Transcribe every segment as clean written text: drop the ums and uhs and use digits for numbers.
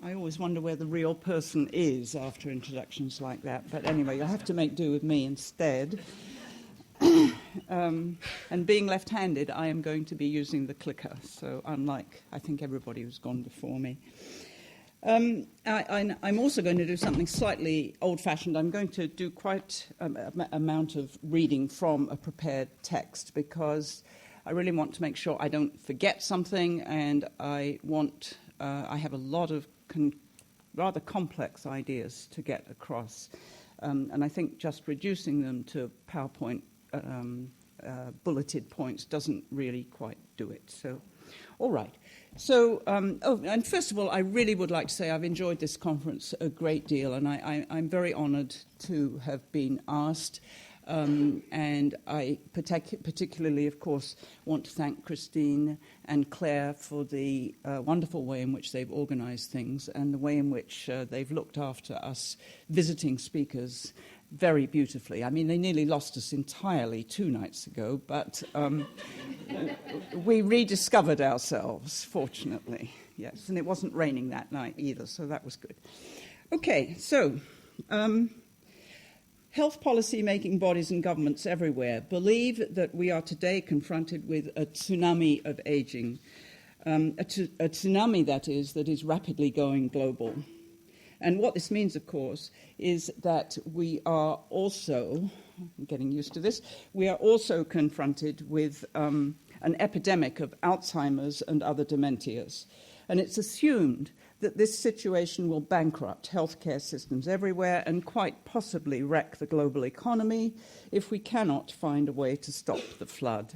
I always wonder where the real person is after introductions like that. But anyway, you'll have to make do with me instead. And being left-handed, I am going to be using the clicker, so unlike, I think, everybody who's gone before me. I'm also going to do something slightly old-fashioned. I'm going to do quite an amount of reading from a prepared text because I really want to make sure I don't forget something, and I have a lot of rather complex ideas to get across. And I think just reducing them to PowerPoint bulleted points doesn't really quite do it. So, all right. So, and first of all, I really would like to say I've enjoyed this conference a great deal, and I'm very honoured to have been asked. And I particularly, of course, want to thank Christine and Claire for the wonderful way in which they've organised things and the way in which they've looked after us visiting speakers very beautifully. I mean, they nearly lost us entirely 2 nights ago, but we rediscovered ourselves, fortunately. Yes, and it wasn't raining that night either, so that was good. Okay, so health policy-making bodies and governments everywhere believe that we are today confronted with a tsunami of aging, a tsunami, that is rapidly going global. And what this means, of course, is that we are also, I'm getting used to this, we are also confronted with an epidemic of Alzheimer's and other dementias. And it's assumed that this situation will bankrupt healthcare systems everywhere and quite possibly wreck the global economy if we cannot find a way to stop the flood.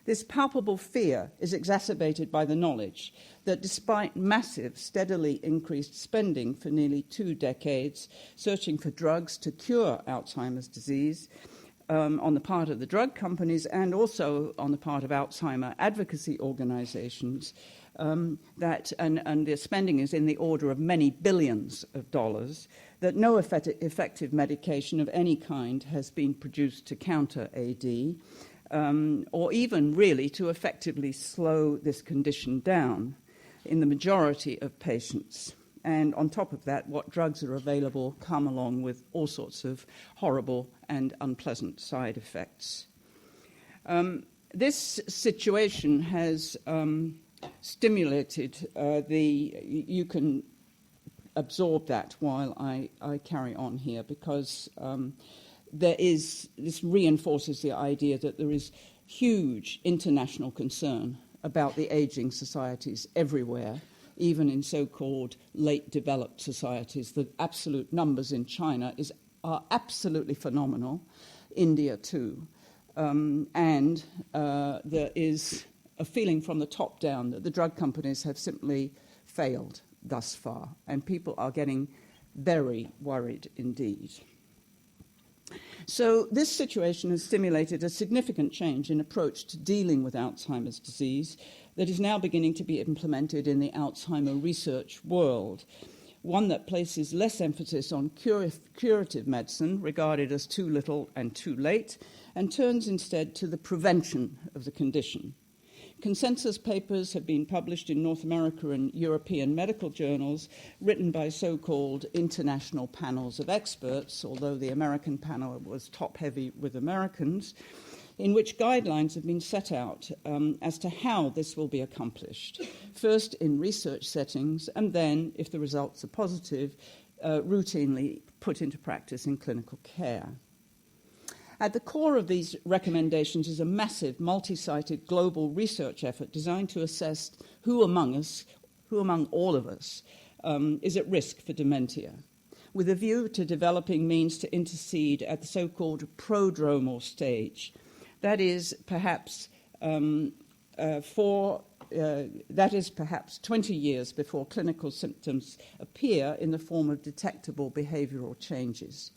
This palpable fear is exacerbated by the knowledge that despite massive, steadily increased spending for nearly 2 decades, searching for drugs to cure Alzheimer's disease on the part of the drug companies and also on the part of Alzheimer advocacy organizations, and the spending is in the order of many billions of dollars, that no effective medication of any kind has been produced to counter AD, or even really to effectively slow this condition down in the majority of patients. And on top of that, what drugs are available come along with all sorts of horrible and unpleasant side effects. This situation has stimulated you can absorb that while I carry on here, because this reinforces the idea that there is huge international concern about the aging societies everywhere, even in so-called late developed societies. The absolute numbers in China are absolutely phenomenal, India too. And there is a feeling from the top down that the drug companies have simply failed thus far, and people are getting very worried indeed. So this situation has stimulated a significant change in approach to dealing with Alzheimer's disease that is now beginning to be implemented in the Alzheimer research world, one that places less emphasis on curative medicine, regarded as too little and too late, and turns instead to the prevention of the condition. Consensus papers have been published in North America and European medical journals, written by so-called international panels of experts, although the American panel was top-heavy with Americans, in which guidelines have been set out as to how this will be accomplished, first in research settings, and then, if the results are positive, routinely put into practice in clinical care. At the core of these recommendations is a massive, multi-sited global research effort designed to assess who among all of us, is at risk for dementia, with a view to developing means to intercede at the so-called prodromal stage. That is perhaps 20 years before clinical symptoms appear in the form of detectable behavioral changes.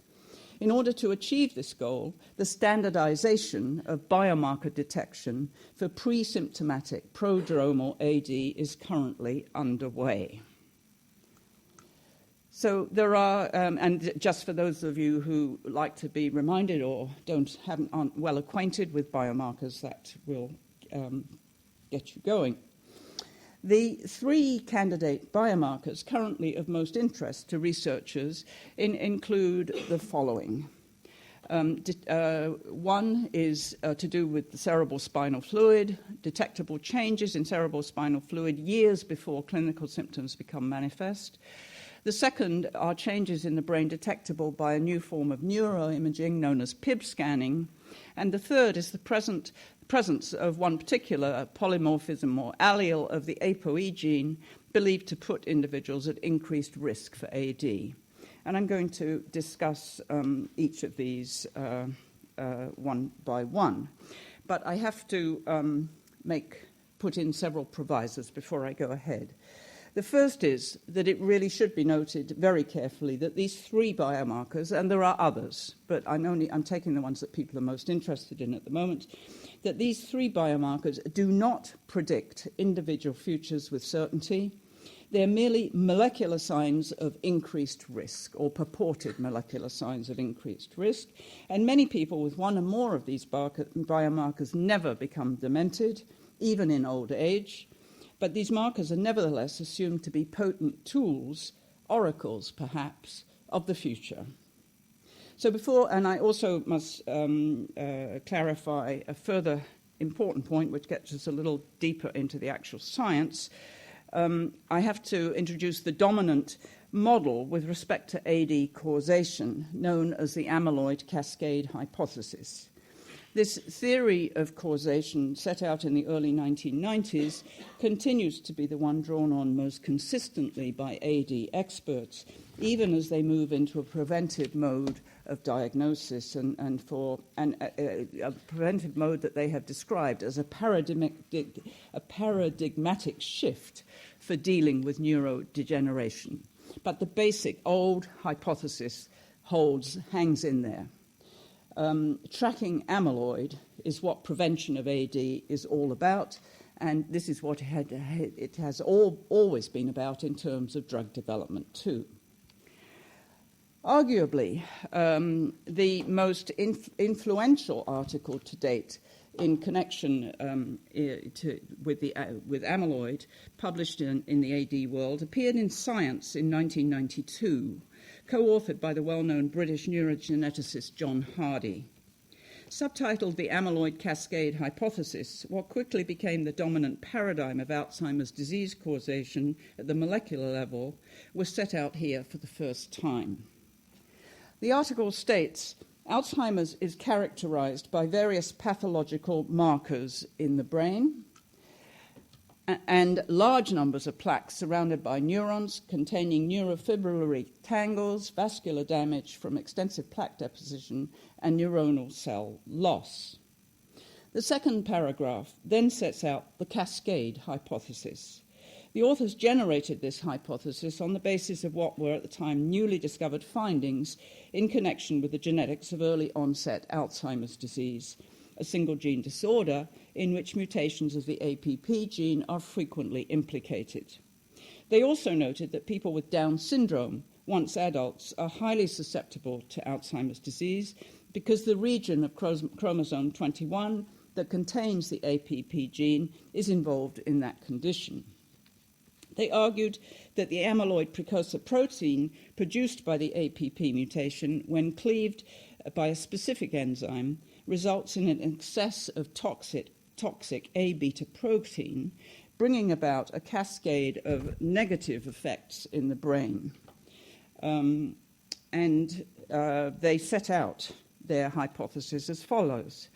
In order to achieve this goal, the standardization of biomarker detection for pre-symptomatic prodromal AD is currently underway. So there are, and just for those of you who like to be reminded or aren't well acquainted with biomarkers, that will get you going. The three candidate biomarkers currently of most interest to researchers include the following. One is to do with the cerebral spinal fluid, detectable changes in cerebral spinal fluid years before clinical symptoms become manifest. The second are changes in the brain detectable by a new form of neuroimaging known as PIB scanning. And the third is the presence of one particular polymorphism or allele of the ApoE gene believed to put individuals at increased risk for AD. And I'm going to discuss each of these one by one. But I have to put in several provisos before I go ahead. The first is that it really should be noted very carefully that these three biomarkers, and there are others, but I'm taking the ones that people are most interested in at the moment, that these three biomarkers do not predict individual futures with certainty. They're merely molecular signs of increased risk, or purported molecular signs of increased risk. And many people with one or more of these biomarkers never become demented, even in old age. But these markers are nevertheless assumed to be potent tools, oracles perhaps, of the future. So and I also must clarify a further important point which gets us a little deeper into the actual science. I have to introduce the dominant model with respect to AD causation, known as the amyloid cascade hypothesis. This theory of causation, set out in the early 1990s, continues to be the one drawn on most consistently by AD experts, even as they move into a preventive mode of diagnosis and a preventive mode that they have described as a paradigmatic shift for dealing with neurodegeneration. But the basic old hypothesis hangs in there. Tracking amyloid is what prevention of AD is all about, and this is what it has always been about in terms of drug development too. Arguably, the most influential article to date in connection with amyloid, published in the AD world, appeared in Science in 1992, co-authored by the well-known British neurogeneticist John Hardy. Subtitled The Amyloid Cascade Hypothesis, what quickly became the dominant paradigm of Alzheimer's disease causation at the molecular level was set out here for the first time. The article states, Alzheimer's is characterized by various pathological markers in the brain and large numbers of plaques surrounded by neurons containing neurofibrillary tangles, vascular damage from extensive plaque deposition, and neuronal cell loss. The second paragraph then sets out the cascade hypothesis. The authors generated this hypothesis on the basis of what were at the time newly discovered findings in connection with the genetics of early onset Alzheimer's disease, a single gene disorder in which mutations of the APP gene are frequently implicated. They also noted that people with Down syndrome, once adults, are highly susceptible to Alzheimer's disease because the region of chromosome 21 that contains the APP gene is involved in that condition. They argued that the amyloid precursor protein produced by the APP mutation, when cleaved by a specific enzyme, results in an excess of toxic A-beta protein, bringing about a cascade of negative effects in the brain. They set out their hypothesis as follows.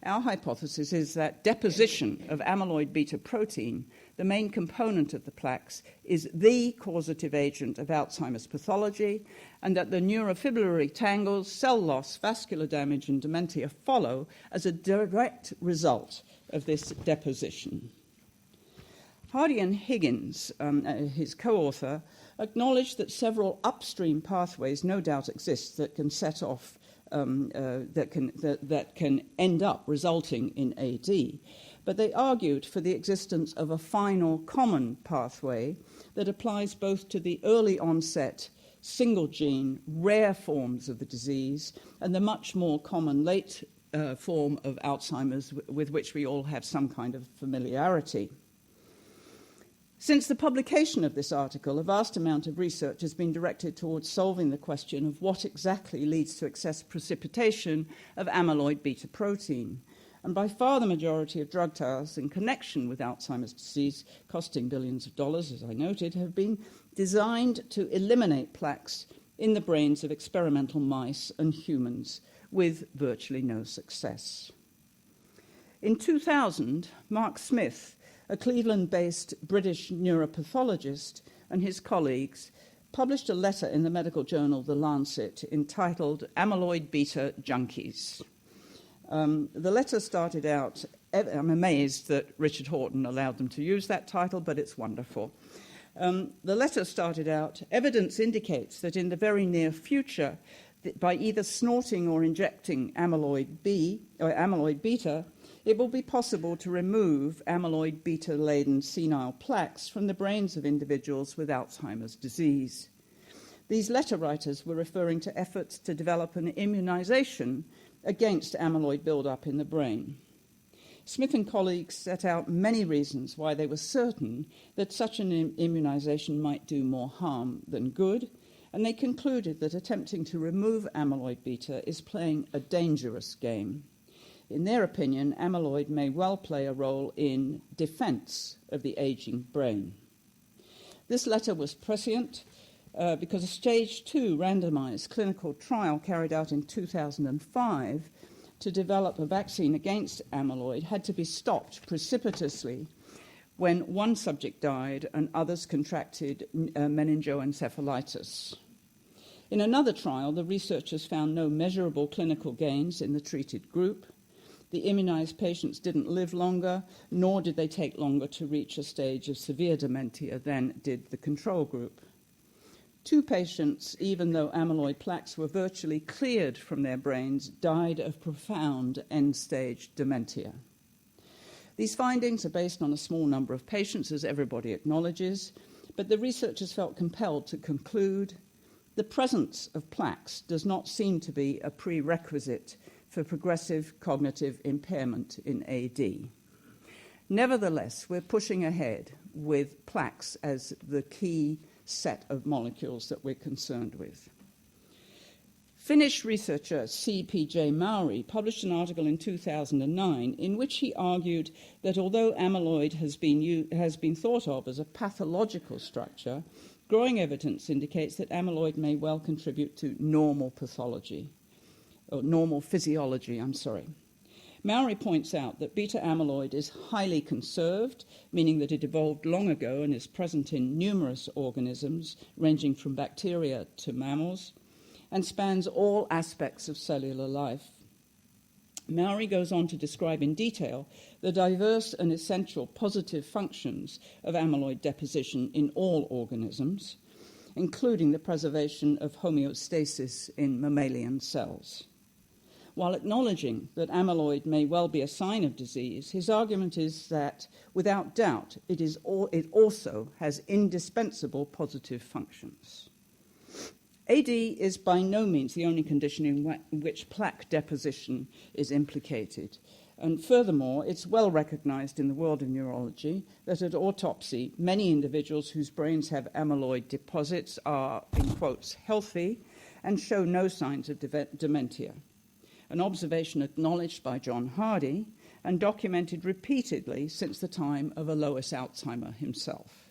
Our hypothesis is that deposition of amyloid beta protein, the main component of the plaques, is the causative agent of Alzheimer's pathology, and that the neurofibrillary tangles, cell loss, vascular damage, and dementia follow as a direct result of this deposition. Hardy and Higgins, his co-author, acknowledged that several upstream pathways no doubt exist that can set off that can end up resulting in AD. But they argued for the existence of a final common pathway that applies both to the early onset, single gene, rare forms of the disease and the much more common late form of Alzheimer's with which we all have some kind of familiarity. Since the publication of this article, a vast amount of research has been directed towards solving the question of what exactly leads to excess precipitation of amyloid beta protein. And by far the majority of drug trials in connection with Alzheimer's disease, costing billions of dollars, as I noted, have been designed to eliminate plaques in the brains of experimental mice and humans with virtually no success. In 2000, Mark Smith, a Cleveland-based British neuropathologist, and his colleagues published a letter in the medical journal The Lancet entitled Amyloid Beta Junkies. The letter started out, I'm amazed that Richard Horton allowed them to use that title, but it's wonderful. The letter started out, evidence indicates that in the very near future, by either snorting or injecting amyloid B or amyloid beta, it will be possible to remove amyloid beta-laden senile plaques from the brains of individuals with Alzheimer's disease. These letter writers were referring to efforts to develop an immunization against amyloid buildup in the brain. Smith and colleagues set out many reasons why they were certain that such an immunization might do more harm than good, and they concluded that attempting to remove amyloid beta is playing a dangerous game. In their opinion, amyloid may well play a role in defense of the aging brain. This letter was prescient because a stage 2 randomized clinical trial carried out in 2005 to develop a vaccine against amyloid had to be stopped precipitously when one subject died and others contracted meningoencephalitis. In another trial, the researchers found no measurable clinical gains in the treated group. The immunized patients didn't live longer, nor did they take longer to reach a stage of severe dementia than did the control group. 2 patients, even though amyloid plaques were virtually cleared from their brains, died of profound end-stage dementia. These findings are based on a small number of patients, as everybody acknowledges, but the researchers felt compelled to conclude the presence of plaques does not seem to be a prerequisite for progressive cognitive impairment in AD. Nevertheless, we're pushing ahead with plaques as the key set of molecules that we're concerned with. Finnish researcher C.P.J. Mauri published an article in 2009 in which he argued that although amyloid has been thought of as a pathological structure, growing evidence indicates that amyloid may well contribute to normal physiology. Mauri points out that beta amyloid is highly conserved, meaning that it evolved long ago and is present in numerous organisms, ranging from bacteria to mammals, and spans all aspects of cellular life. Mauri goes on to describe in detail the diverse and essential positive functions of amyloid deposition in all organisms, including the preservation of homeostasis in mammalian cells. While acknowledging that amyloid may well be a sign of disease, his argument is that, without doubt, it also has indispensable positive functions. AD is by no means the only condition in which plaque deposition is implicated. And furthermore, it's well recognized in the world of neurology that at autopsy, many individuals whose brains have amyloid deposits are, in quotes, healthy and show no signs of dementia. An observation acknowledged by John Hardy and documented repeatedly since the time of Alois Alzheimer himself.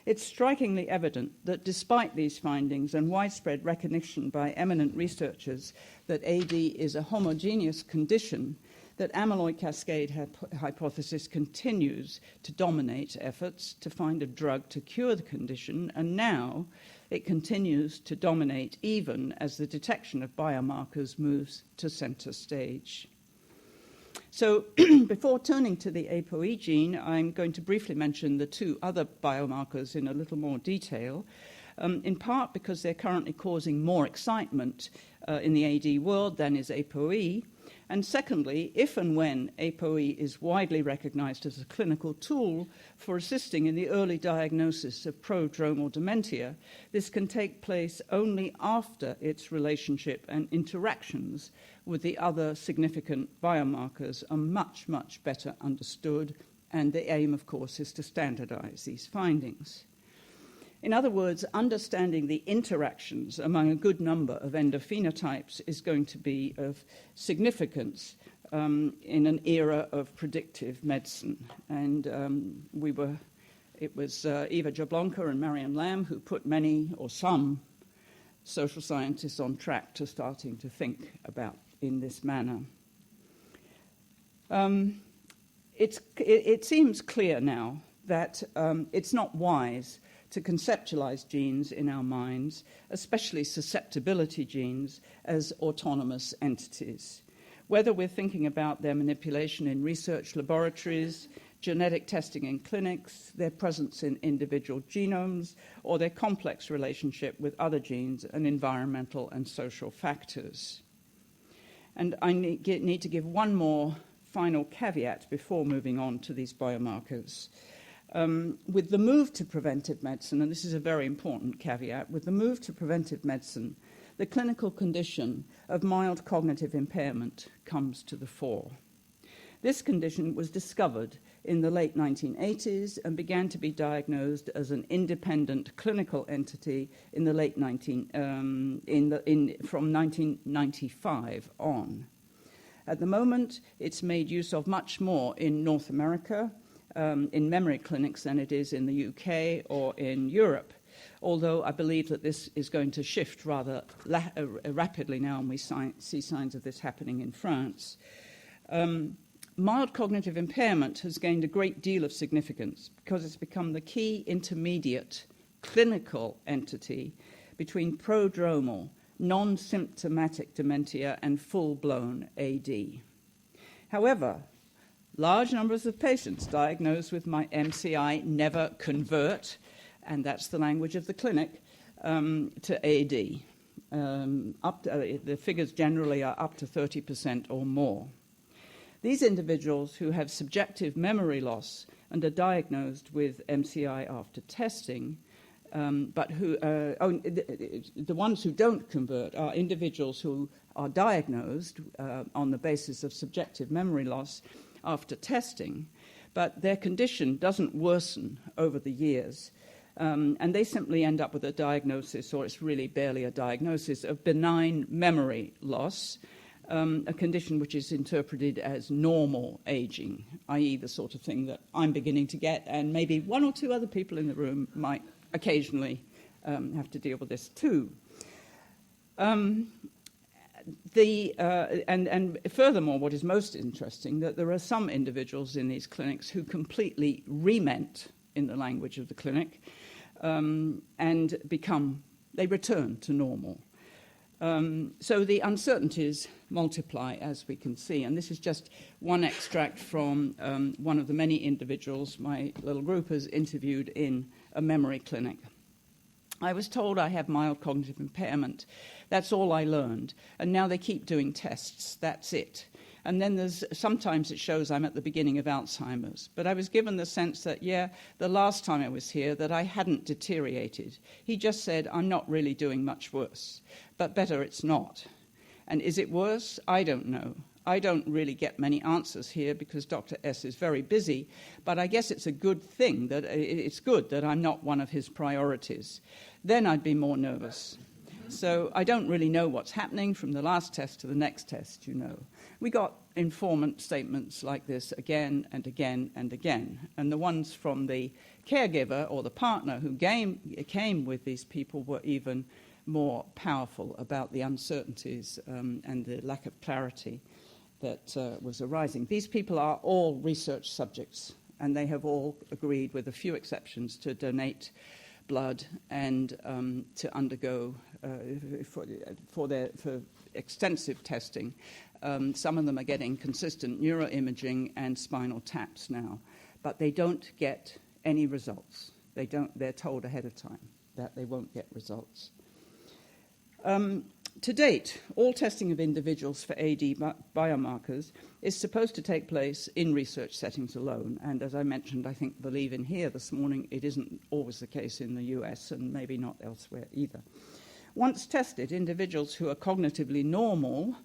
It's strikingly evident that despite these findings and widespread recognition by eminent researchers that AD is a homogeneous condition, that amyloid cascade hypothesis continues to dominate efforts to find a drug to cure the condition, and now it continues to dominate even as the detection of biomarkers moves to center stage. So before turning to the ApoE gene, I'm going to briefly mention the 2 other biomarkers in a little more detail, in part because they're currently causing more excitement in the AD world than is ApoE, and secondly, if and when ApoE is widely recognized as a clinical tool for assisting in the early diagnosis of prodromal dementia, this can take place only after its relationship and interactions with the other significant biomarkers are much, much better understood And the aim, of course, is to standardize these findings. In other words, understanding the interactions among a good number of endophenotypes is going to be of significance in an era of predictive medicine. And it was Eva Jablonka and Marion Lamb who put many or some social scientists on track to starting to think about in this manner. It seems clear now that it's not wise to conceptualize genes in our minds, especially susceptibility genes, as autonomous entities. Whether we're thinking about their manipulation in research laboratories, genetic testing in clinics, their presence in individual genomes, or their complex relationship with other genes and environmental and social factors. And I need to give one more final caveat before moving on to these biomarkers. With the move to preventive medicine, and this is a very important caveat, with the move to preventive medicine, the clinical condition of mild cognitive impairment comes to the fore. This condition was discovered in the late 1980s and began to be diagnosed as an independent clinical entity in the late from 1995 on. At the moment, it's made use of much more in North America, in memory clinics than it is in the UK or in Europe, although I believe that this is going to shift rather rapidly now, and we see signs of this happening in France. Mild cognitive impairment has gained a great deal of significance because it's become the key intermediate clinical entity between prodromal, non-symptomatic dementia and full-blown AD. However, large numbers of patients diagnosed with my MCI never convert, and that's the language of the clinic, to AD. The figures generally are up to 30% or more. These individuals who have subjective memory loss and are diagnosed with MCI after testing, but who the ones who don't convert are individuals who are diagnosed on the basis of subjective memory loss after testing, but their condition doesn't worsen over the years, and they simply end up with a diagnosis, or it's really barely a diagnosis, of benign memory loss, a condition which is interpreted as normal aging, i.e. the sort of thing that I'm beginning to get, and maybe one or two other people in the room might occasionally have to deal with this too. And furthermore, what is most interesting, that there are some individuals in these clinics who completely rement, in the language of the clinic, and they return to normal. So the uncertainties multiply, as we can see. And this is just one extract from one of the many individuals my little group has interviewed in a memory clinic. I was told I have mild cognitive impairment. That's all I learned. And now they keep doing tests. That's it. And then sometimes it shows I'm at the beginning of Alzheimer's. But I was given the sense that, the last time I was here, that I hadn't deteriorated. He just said, I'm not really doing much worse. But better it's not. And is it worse? I don't know. I don't really get many answers here because Dr. S is very busy, but I guess it's a good thing it's good that I'm not one of his priorities. Then I'd be more nervous. So I don't really know what's happening from the last test to the next test, We got informant statements like this again and again and again. And the ones from the caregiver or the partner who came with these people were even more powerful about the uncertainties and the lack of clarity that was arising. These people are all research subjects, and they have all agreed, with a few exceptions, to donate blood and to undergo for extensive testing. Some of them are getting consistent neuroimaging and spinal taps now, but they don't get any results. They're told ahead of time that they won't get results. To date, all testing of individuals for AD biomarkers is supposed to take place in research settings alone. And as I mentioned, I believe in here this morning, it isn't always the case in the US and maybe not elsewhere either. Once tested, individuals who are cognitively normal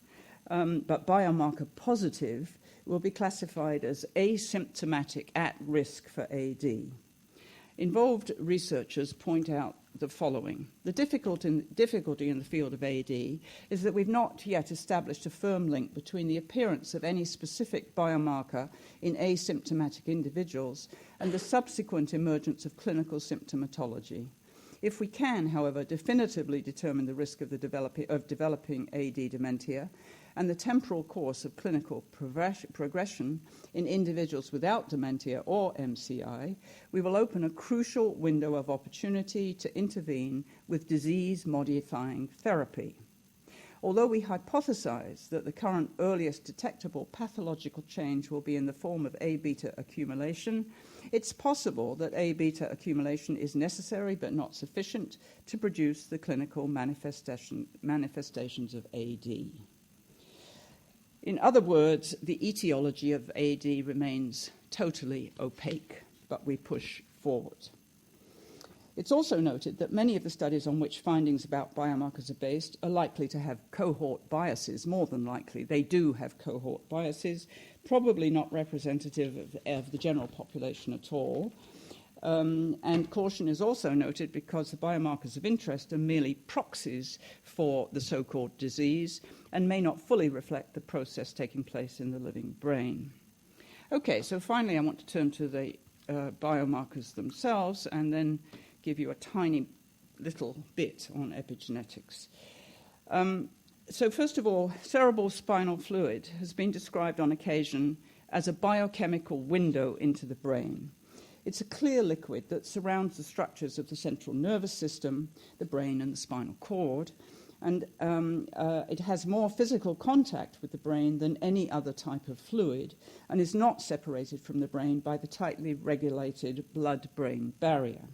but biomarker positive will be classified as asymptomatic at risk for AD. Involved researchers point out the following. The difficulty in the field of AD is that we've not yet established a firm link between the appearance of any specific biomarker in asymptomatic individuals and the subsequent emergence of clinical symptomatology. If we can, however, definitively determine the risk of developing AD dementia and the temporal course of clinical progression in individuals without dementia or MCI, we will open a crucial window of opportunity to intervene with disease-modifying therapy. Although we hypothesize that the current earliest detectable pathological change will be in the form of A-beta accumulation, it's possible that A-beta accumulation is necessary but not sufficient to produce the clinical manifestations of AD. In other words, the etiology of AD remains totally opaque, but we push forward. It's also noted that many of the studies on which findings about biomarkers are based are likely to have cohort biases, more than likely. They do have cohort biases, probably not representative of the general population at all. And caution is also noted because the biomarkers of interest are merely proxies for the so-called disease and may not fully reflect the process taking place in the living brain. Okay, so finally I want to turn to the biomarkers themselves and then give you a tiny little bit on epigenetics. So first of all, cerebral spinal fluid has been described on occasion as a biochemical window into the brain. It's a clear liquid that surrounds the structures of the central nervous system, the brain and the spinal cord, and it has more physical contact with the brain than any other type of fluid and is not separated from the brain by the tightly regulated blood-brain barrier.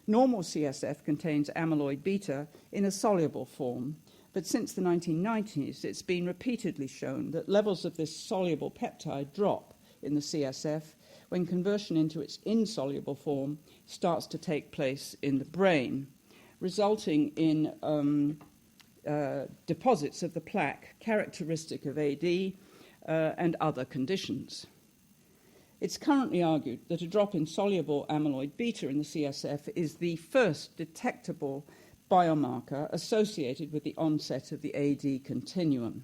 Normal CSF contains amyloid beta in a soluble form, but since the 1990s it's been repeatedly shown that levels of this soluble peptide drop in the CSF when conversion into its insoluble form starts to take place in the brain, resulting in deposits of the plaque characteristic of AD and other conditions. It's currently argued that a drop in soluble amyloid beta in the CSF is the first detectable biomarker associated with the onset of the AD continuum,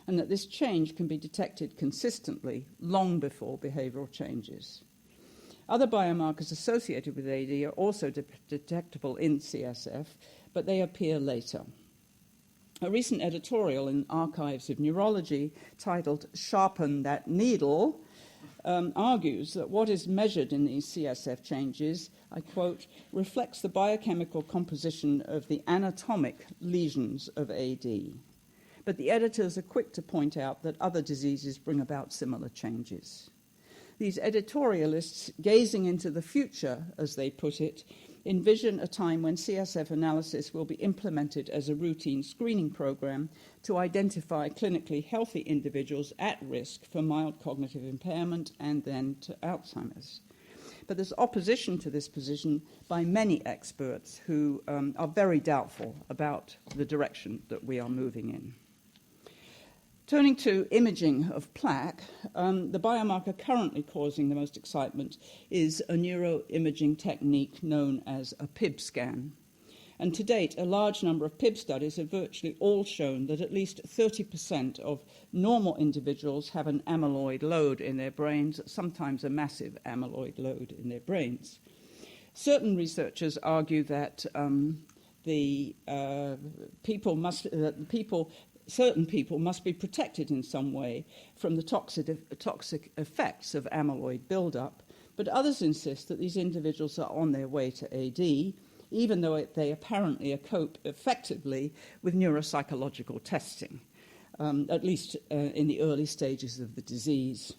and that this change can be detected consistently long before behavioral changes. Other biomarkers associated with AD are also detectable in CSF, but they appear later. A recent editorial in Archives of Neurology titled "Sharpen That Needle" argues that what is measured in these CSF changes, I quote, reflects the biochemical composition of the anatomic lesions of AD. But the editors are quick to point out that other diseases bring about similar changes. These editorialists, gazing into the future, as they put it, envision a time when CSF analysis will be implemented as a routine screening program to identify clinically healthy individuals at risk for mild cognitive impairment and then to Alzheimer's. But there's opposition to this position by many experts who are very doubtful about the direction that we are moving in. Turning to imaging of plaque, the biomarker currently causing the most excitement is a neuroimaging technique known as a PIB scan. And to date, a large number of PIB studies have virtually all shown that at least 30% of normal individuals have an amyloid load in their brains, sometimes a massive amyloid load in their brains. Certain researchers argue that certain people must be protected in some way from the toxic effects of amyloid buildup, but others insist that these individuals are on their way to AD, even though they apparently cope effectively with neuropsychological testing, at least in the early stages of the disease.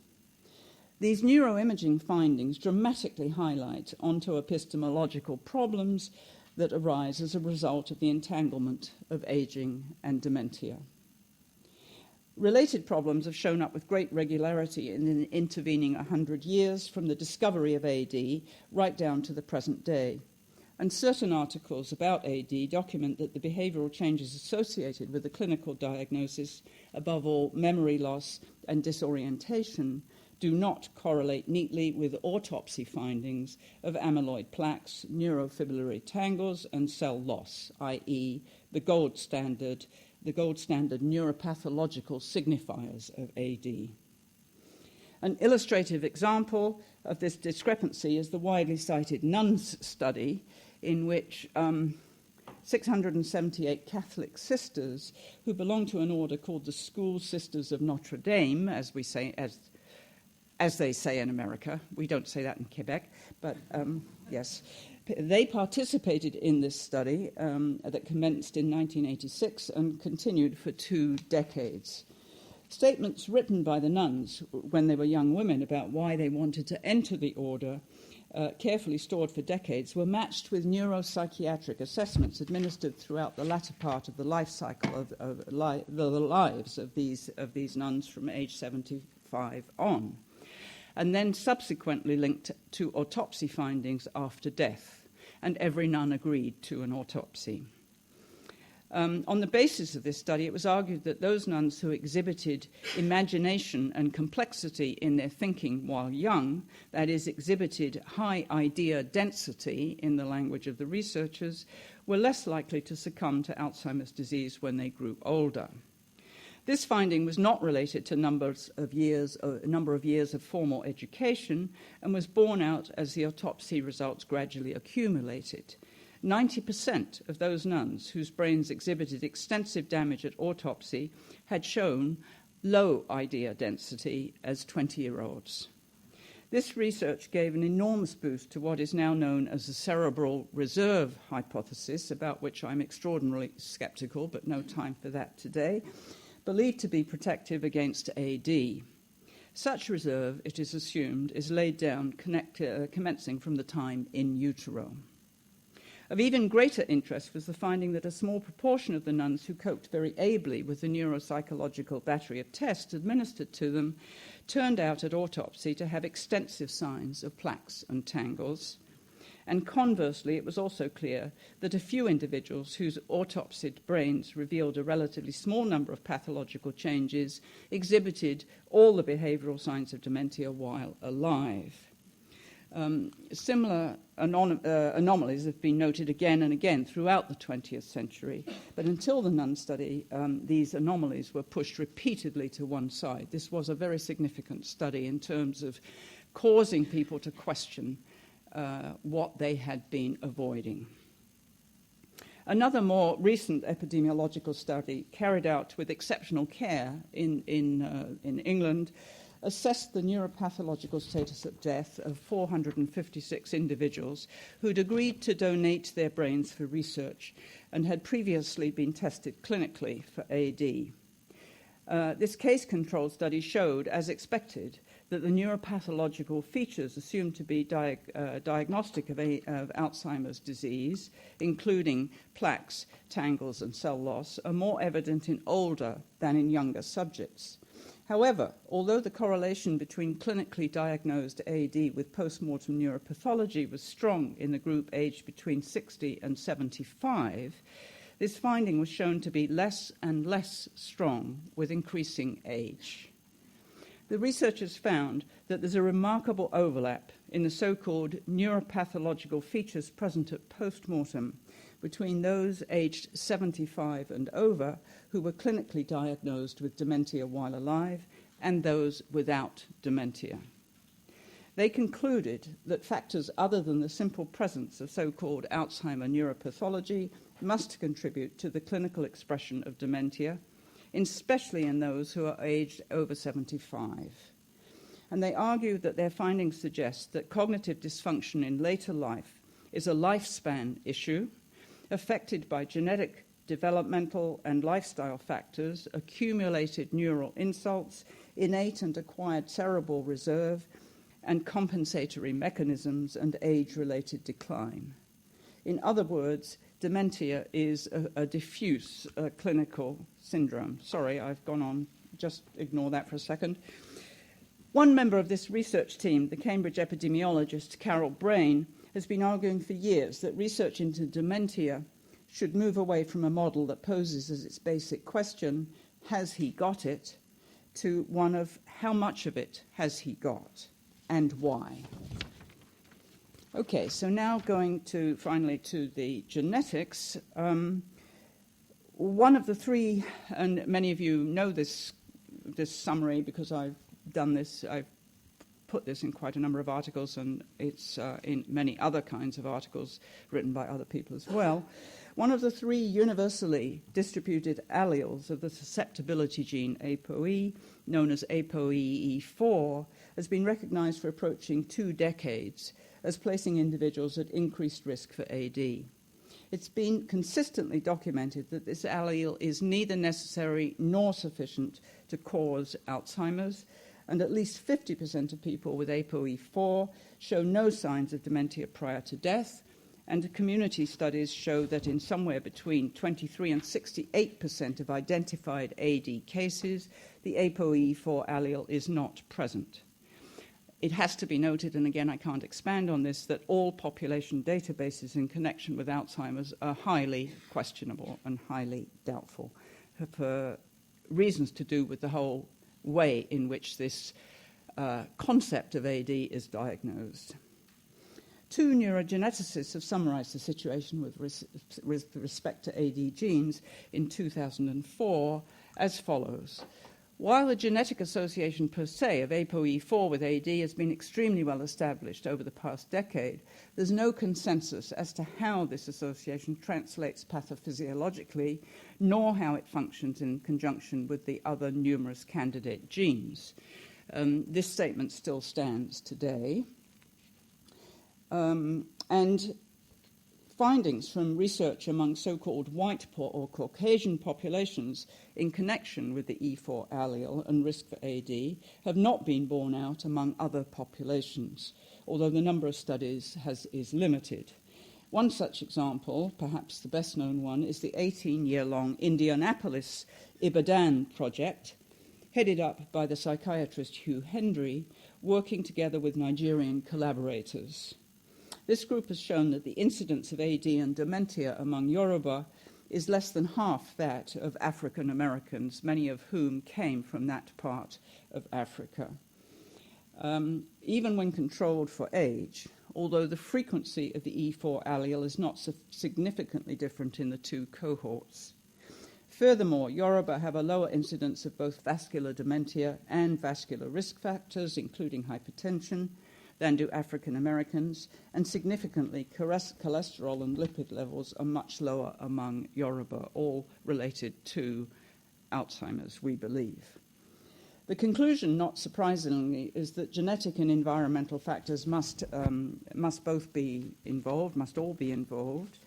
These neuroimaging findings dramatically highlight onto-epistemological problems that arise as a result of the entanglement of aging and dementia. Related problems have shown up with great regularity in the intervening 100 years from the discovery of AD right down to the present day. And certain articles about AD document that the behavioral changes associated with the clinical diagnosis, above all memory loss and disorientation, do not correlate neatly with autopsy findings of amyloid plaques, neurofibrillary tangles, and cell loss, i.e. the gold standard neuropathological signifiers of AD. An illustrative example of this discrepancy is the widely cited nuns study, in which 678 Catholic sisters who belong to an order called the School Sisters of Notre Dame, as they say in America. We don't say that in Quebec, but yes. They participated in this study that commenced in 1986 and continued for 2 decades. Statements written by the nuns when they were young women about why they wanted to enter the order, carefully stored for decades, were matched with neuropsychiatric assessments administered throughout the latter part of the life cycle of the lives of these nuns from age 75 on, and then subsequently linked to autopsy findings after death, and every nun agreed to an autopsy. On the basis of this study, it was argued that those nuns who exhibited imagination and complexity in their thinking while young, that is, exhibited high idea density in the language of the researchers, were less likely to succumb to Alzheimer's disease when they grew older. This finding was not related to number of years of formal education and was borne out as the autopsy results gradually accumulated. 90% of those nuns whose brains exhibited extensive damage at autopsy had shown low idea density as 20-year-olds. This research gave an enormous boost to what is now known as the cerebral reserve hypothesis, about which I'm extraordinarily skeptical, but no time for that today, believed to be protective against AD. Such reserve, it is assumed, is laid down commencing from the time in utero. Of even greater interest was the finding that a small proportion of the nuns who coped very ably with the neuropsychological battery of tests administered to them turned out at autopsy to have extensive signs of plaques and tangles. And conversely, it was also clear that a few individuals whose autopsied brains revealed a relatively small number of pathological changes exhibited all the behavioral signs of dementia while alive. Similar anomalies have been noted again and again throughout the 20th century, but until the Nun study, these anomalies were pushed repeatedly to one side. This was a very significant study in terms of causing people to question what they had been avoiding. Another more recent epidemiological study, carried out with exceptional care in England, assessed the neuropathological status of death of 456 individuals who'd agreed to donate their brains for research and had previously been tested clinically for AD. This case-control study showed, as expected, that the neuropathological features assumed to be diagnostic of Alzheimer's disease, including plaques, tangles, and cell loss, are more evident in older than in younger subjects. However, although the correlation between clinically diagnosed AD with post-mortem neuropathology was strong in the group aged between 60 and 75, this finding was shown to be less and less strong with increasing age. The researchers found that there's a remarkable overlap in the so-called neuropathological features present at post-mortem between those aged 75 and over who were clinically diagnosed with dementia while alive and those without dementia. They concluded that factors other than the simple presence of so-called Alzheimer neuropathology must contribute to the clinical expression of dementia, especially in those who are aged over 75. And they argued that their findings suggest that cognitive dysfunction in later life is a lifespan issue affected by genetic, developmental, and lifestyle factors, accumulated neural insults, innate and acquired cerebral reserve, and compensatory mechanisms and age-related decline. In other words, dementia is a diffuse clinical syndrome. Sorry, I've gone on. Just ignore that for a second. One member of this research team, the Cambridge epidemiologist Carol Brain, has been arguing for years that research into dementia should move away from a model that poses as its basic question, has he got it, to one of how much of it has he got and why. Okay, so now going to finally to the genetics. One of the three, and many of you know this summary because I've done this, I've put this in quite a number of articles, and it's in many other kinds of articles written by other people as well. One of the three universally distributed alleles of the susceptibility gene ApoE, known as ApoE4, has been recognized for approaching 2 decades as placing individuals at increased risk for AD. It's been consistently documented that this allele is neither necessary nor sufficient to cause Alzheimer's, and at least 50% of people with ApoE4 show no signs of dementia prior to death, and community studies show that in somewhere between 23 and 68% of identified AD cases, the ApoE4 allele is not present. It has to be noted, and again I can't expand on this, that all population databases in connection with Alzheimer's are highly questionable and highly doubtful for reasons to do with the whole way in which this concept of AD is diagnosed. 2 neurogeneticists have summarized the situation with respect to AD genes in 2004 as follows. While the genetic association per se of ApoE4 with AD has been extremely well established over the past decade, there's no consensus as to how this association translates pathophysiologically, nor how it functions in conjunction with the other numerous candidate genes. This statement still stands today. And findings from research among so-called white or Caucasian populations in connection with the E4 allele and risk for AD have not been borne out among other populations, although the number of studies is limited. One such example, perhaps the best-known one, is the 18-year-long Indianapolis Ibadan project, headed up by the psychiatrist Hugh Hendry, working together with Nigerian collaborators. This group has shown that the incidence of AD and dementia among Yoruba is less than half that of African Americans, many of whom came from that part of Africa. Even when controlled for age, although the frequency of the E4 allele is not significantly different in the 2 cohorts. Furthermore, Yoruba have a lower incidence of both vascular dementia and vascular risk factors, including hypertension, than do African Americans, and significantly cholesterol and lipid levels are much lower among Yoruba, all related to Alzheimer's, we believe. The conclusion, not surprisingly, is that genetic and environmental factors must all be involved.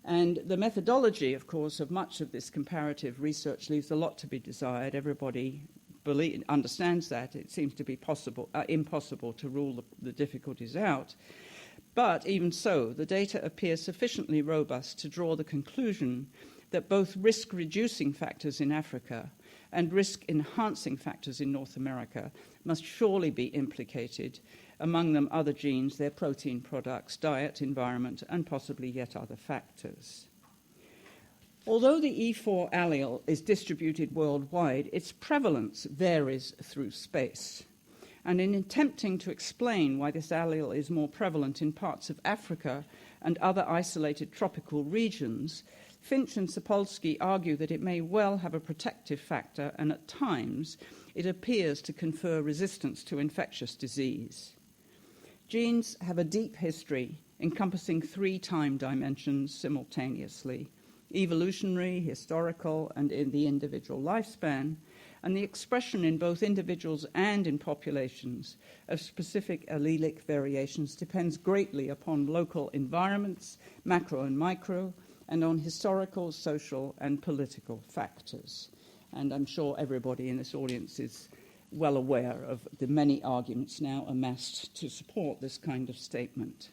And the methodology, of course, of much of this comparative research leaves a lot to be desired. Everybody understands that. It seems to be impossible to rule the difficulties out. But even so, the data appear sufficiently robust to draw the conclusion that both risk-reducing factors in Africa and risk-enhancing factors in North America must surely be implicated, among them other genes, their protein products, diet, environment, and possibly yet other factors. Although the E4 allele is distributed worldwide, its prevalence varies through space. And in attempting to explain why this allele is more prevalent in parts of Africa and other isolated tropical regions, Finch and Sapolsky argue that it may well have a protective factor, and at times it appears to confer resistance to infectious disease. Genes have a deep history encompassing 3 time dimensions simultaneously: evolutionary, historical, and in the individual lifespan, and the expression in both individuals and in populations of specific allelic variations depends greatly upon local environments, macro and micro, and on historical, social, and political factors. And I'm sure everybody in this audience is well aware of the many arguments now amassed to support this kind of statement.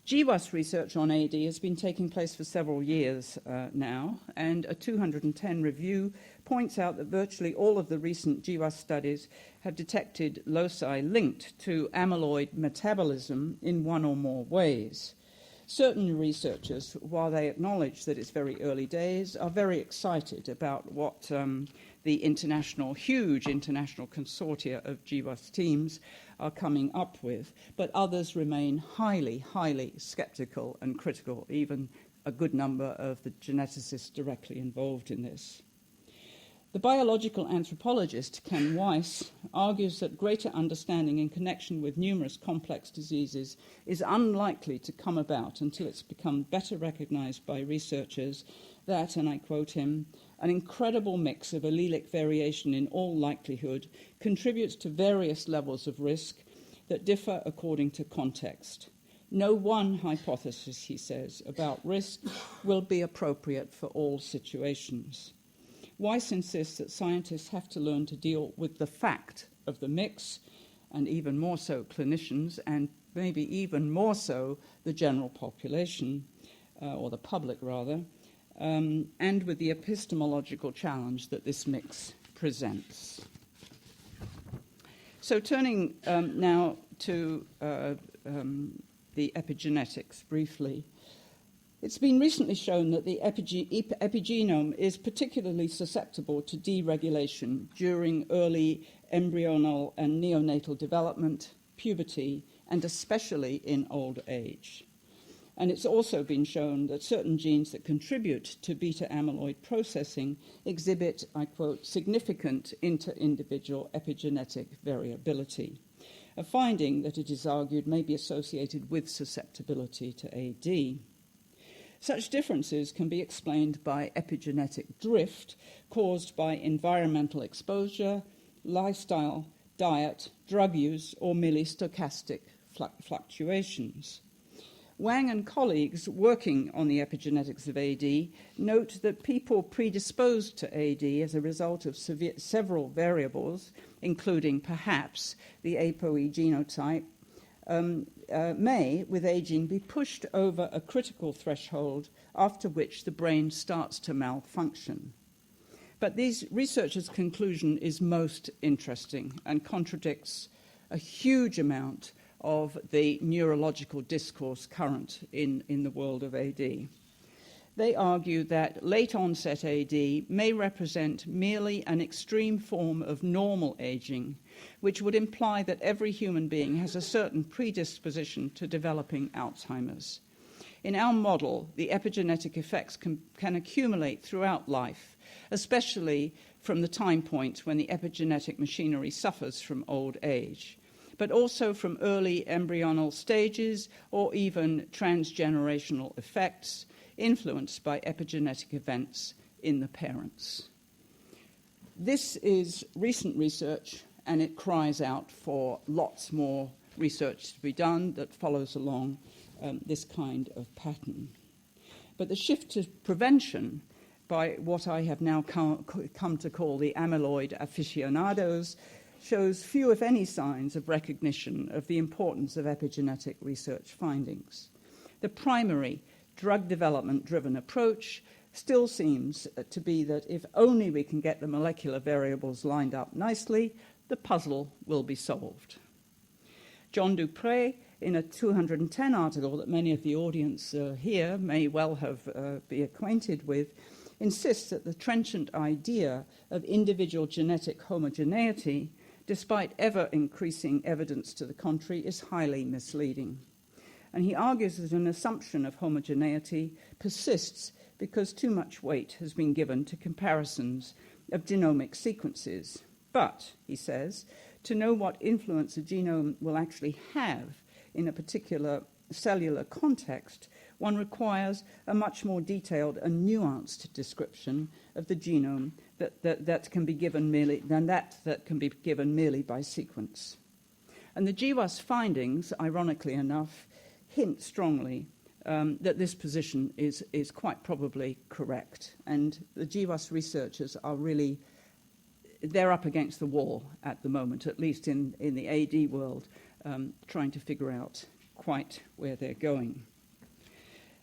GWAS research on AD has been taking place for several years now, and a 210 review points out that virtually all of the recent GWAS studies have detected loci linked to amyloid metabolism in one or more ways. Certain researchers, while they acknowledge that it's very early days, are very excited about what the huge international consortia of GWAS teams are coming up with, but others remain highly, highly skeptical and critical, even a good number of the geneticists directly involved in this. The biological anthropologist Ken Weiss argues that greater understanding in connection with numerous complex diseases is unlikely to come about until it's become better recognized by researchers that, and I quote him, an incredible mix of allelic variation in all likelihood contributes to various levels of risk that differ according to context. No one hypothesis, he says, about risk will be appropriate for all situations. Weiss insists that scientists have to learn to deal with the fact of the mix, and even more so clinicians, and maybe even more so the general population, or the public rather, and with the epistemological challenge that this mix presents. So turning now to the epigenetics briefly. It's been recently shown that the epigenome is particularly susceptible to deregulation during early embryonal and neonatal development, puberty, and especially in old age. And it's also been shown that certain genes that contribute to beta amyloid processing exhibit, I quote, significant inter-individual epigenetic variability, a finding that it is argued may be associated with susceptibility to AD. Such differences can be explained by epigenetic drift caused by environmental exposure, lifestyle, diet, drug use, or merely stochastic fluctuations. Wang and colleagues working on the epigenetics of AD note that people predisposed to AD as a result of several variables, including perhaps the ApoE genotype, may, with aging, be pushed over a critical threshold after which the brain starts to malfunction. But these researchers' conclusion is most interesting and contradicts a huge amount of the neurological discourse current in the world of AD. They argue that late-onset AD may represent merely an extreme form of normal aging, which would imply that every human being has a certain predisposition to developing Alzheimer's. In our model, the epigenetic effects can accumulate throughout life, especially from the time point when the epigenetic machinery suffers from old age, but also from early embryonal stages or even transgenerational effects influenced by epigenetic events in the parents. This is recent research, and it cries out for lots more research to be done that follows along this kind of pattern. But the shift to prevention by what I have now come to call the amyloid aficionados shows few, if any, signs of recognition of the importance of epigenetic research findings. The primary drug development-driven approach still seems to be that if only we can get the molecular variables lined up nicely, the puzzle will be solved. John Dupré, in a 210 article that many of the audience here may well be acquainted with, insists that the trenchant idea of individual genetic homogeneity, despite ever-increasing evidence to the contrary, is highly misleading. And he argues that an assumption of homogeneity persists because too much weight has been given to comparisons of genomic sequences. But, he says, to know what influence a genome will actually have in a particular cellular context, one requires a much more detailed and nuanced description of the genome that can be given merely by sequence. And the GWAS findings, ironically enough, hint strongly that this position is quite probably correct. And the GWAS researchers are really, they're up against the wall at the moment, at least in the AD world, trying to figure out quite where they're going.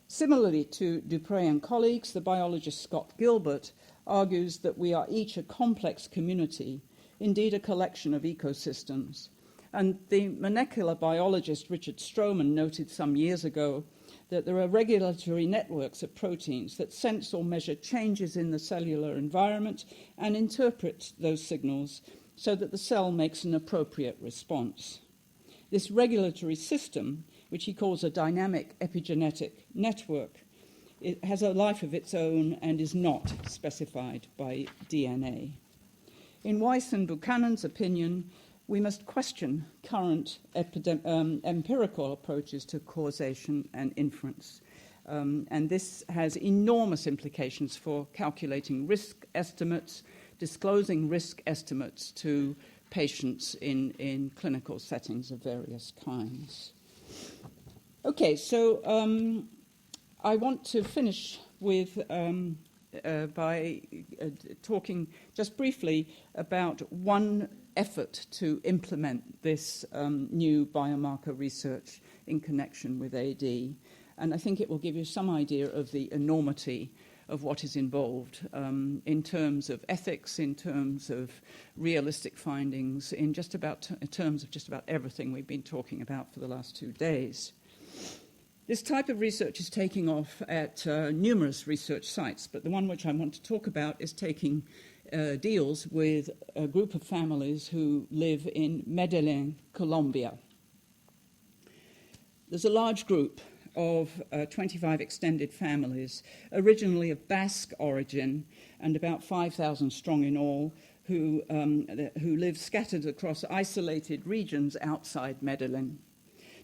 Similarly to Dupré and colleagues, the biologist Scott Gilbert argues that we are each a complex community, indeed a collection of ecosystems. And the molecular biologist Richard Stroman noted some years ago that there are regulatory networks of proteins that sense or measure changes in the cellular environment and interpret those signals so that the cell makes an appropriate response. This regulatory system, which he calls a dynamic epigenetic network, it has a life of its own and is not specified by DNA. In Weiss and Buchanan's opinion, we must question current empirical approaches to causation and inference. And this has enormous implications for calculating risk estimates, disclosing risk estimates to patients in clinical settings of various kinds. Okay, so I want to finish with by talking just briefly about one effort to implement this new biomarker research in connection with AD. And I think it will give you some idea of the enormity of what is involved in terms of ethics, in terms of realistic findings, in terms of just about everything we've been talking about for the last 2 days. This type of research is taking off at numerous research sites, but the one which I want to talk about is deals with a group of families who live in Medellin, Colombia. There's a large group of 25 extended families, originally of Basque origin and about 5,000 strong in all, who live scattered across isolated regions outside Medellin.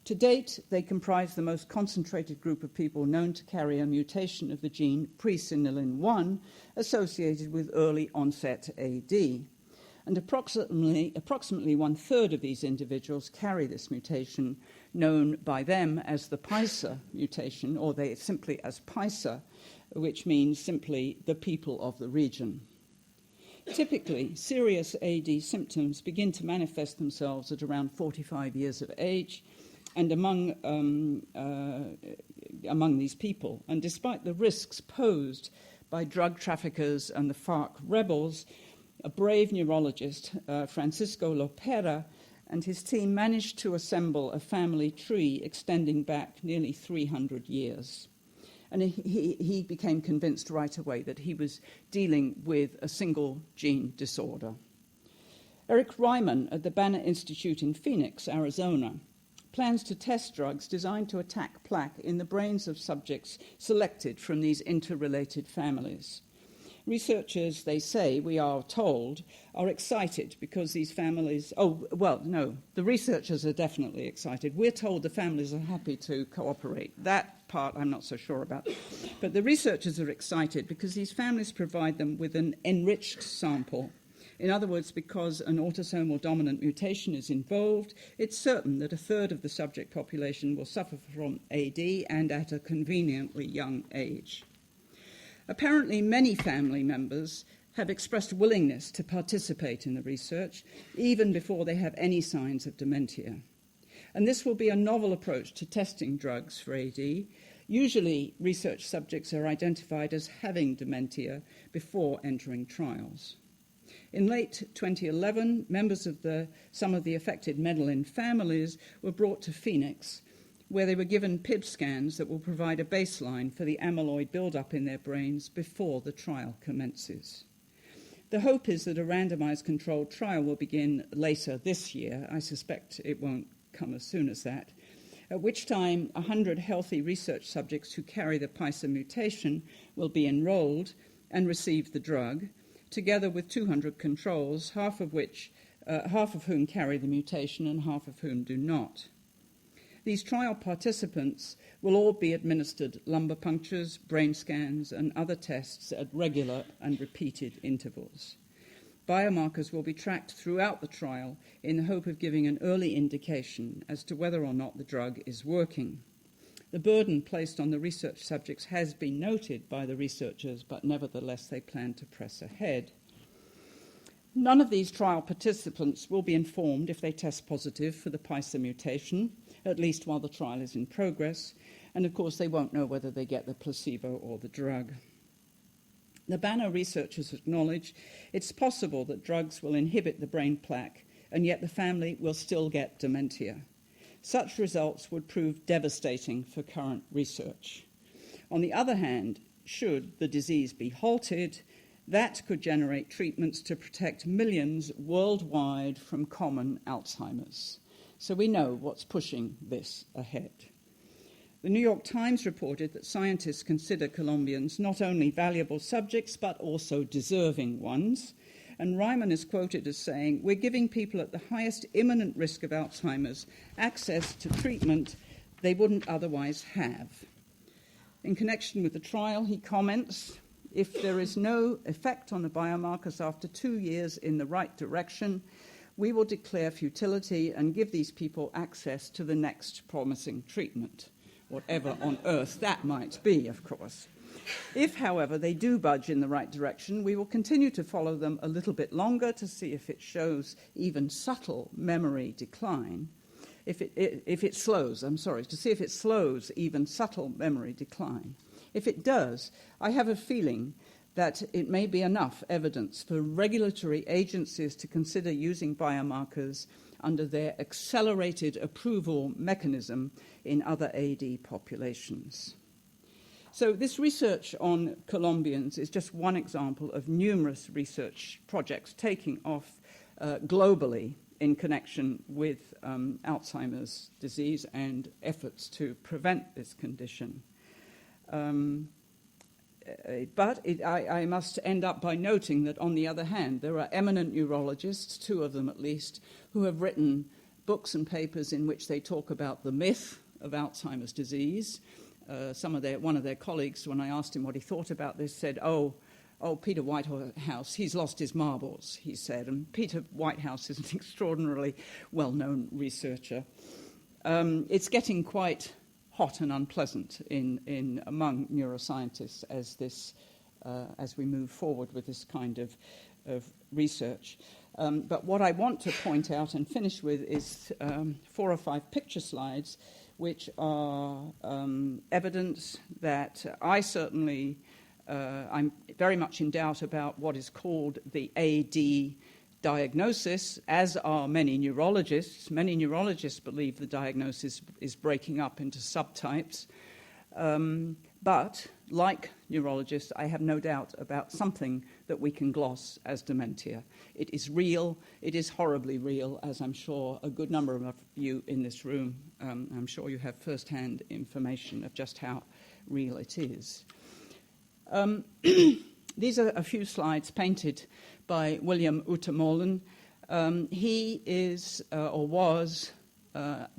To date, they comprise the most concentrated group of people known to carry a mutation of the gene presenilin-1 associated with early onset AD. And approximately 1/3 of these individuals carry this mutation, known by them as the PISA mutation, or they simply as PISA, which means simply the people of the region. Typically, serious AD symptoms begin to manifest themselves at around 45 years of age, and among these people. And despite the risks posed by drug traffickers and the FARC rebels, a brave neurologist, Francisco Lopera, and his team managed to assemble a family tree extending back nearly 300 years. And he became convinced right away that he was dealing with a single gene disorder. Eric Ryman at the Banner Institute in Phoenix, Arizona, plans to test drugs designed to attack plaque in the brains of subjects selected from these interrelated families. Researchers, they say, we are told, are excited because these families... the researchers are definitely excited. We're told the families are happy to cooperate. That part I'm not so sure about. But the researchers are excited because these families provide them with an enriched sample. In other words, because an autosomal dominant mutation is involved, it's certain that 1/3 of the subject population will suffer from AD and at a conveniently young age. Apparently, many family members have expressed willingness to participate in the research, even before they have any signs of dementia. And this will be a novel approach to testing drugs for AD. Usually, research subjects are identified as having dementia before entering trials. In late 2011, members of some of the affected Medellin families were brought to Phoenix, where they were given PIB scans that will provide a baseline for the amyloid buildup in their brains before the trial commences. The hope is that a randomized controlled trial will begin later this year. I suspect it won't come as soon as that, at which time 100 healthy research subjects who carry the PISA mutation will be enrolled and receive the drug, together with 200 controls, half of whom carry the mutation and half of whom do not. These trial participants will all be administered lumbar punctures, brain scans, and other tests at regular and repeated intervals. Biomarkers will be tracked throughout the trial in the hope of giving an early indication as to whether or not the drug is working. The burden placed on the research subjects has been noted by the researchers, but nevertheless they plan to press ahead. None of these trial participants will be informed if they test positive for the PISA mutation, at least while the trial is in progress, And of course, they won't know whether they get the placebo or the drug. The Banner researchers acknowledge it's possible that drugs will inhibit the brain plaque, and yet the family will still get dementia. Such results would prove devastating for current research. On the other hand, should the disease be halted, that could generate treatments to protect millions worldwide from common Alzheimer's. So we know what's pushing this ahead. The New York Times reported that scientists consider Colombians not only valuable subjects, but also deserving ones. And Ryman is quoted as saying, "We're giving people at the highest imminent risk of Alzheimer's access to treatment they wouldn't otherwise have." In connection with the trial, he comments, "If there is no effect on the biomarkers after 2 years in the right direction, we will declare futility and give these people access to the next promising treatment," whatever on earth that might be, of course. If, however, they do budge in the right direction, we will continue to follow them a little bit longer to see if it shows even subtle memory decline. To see if it slows even subtle memory decline. If it does, I have a feeling that it may be enough evidence for regulatory agencies to consider using biomarkers under their accelerated approval mechanism in other AD populations. So this research on Colombians is just one example of numerous research projects taking off globally in connection with Alzheimer's disease and efforts to prevent this condition. I must end up by noting that, on the other hand, there are eminent neurologists, 2 of them at least, who have written books and papers in which they talk about the myth of Alzheimer's disease. One of their colleagues, when I asked him what he thought about this, said, oh, Peter Whitehouse, he's lost his marbles, he said. And Peter Whitehouse is an extraordinarily well-known researcher. It's getting quite hot and unpleasant among neuroscientists as we move forward with this kind of research. But what I want to point out and finish with is 4 or 5 picture slides, which are evidence that I'm very much in doubt about what is called the AD diagnosis, as are many neurologists. Many neurologists believe the diagnosis is breaking up into subtypes. But, like neurologists, I have no doubt about something that we can gloss as dementia. It is real. It is horribly real, as I'm sure a good number of you in this room, I'm sure you have first-hand information of just how real it is. These are a few slides painted by William Utemolen. He is, or was,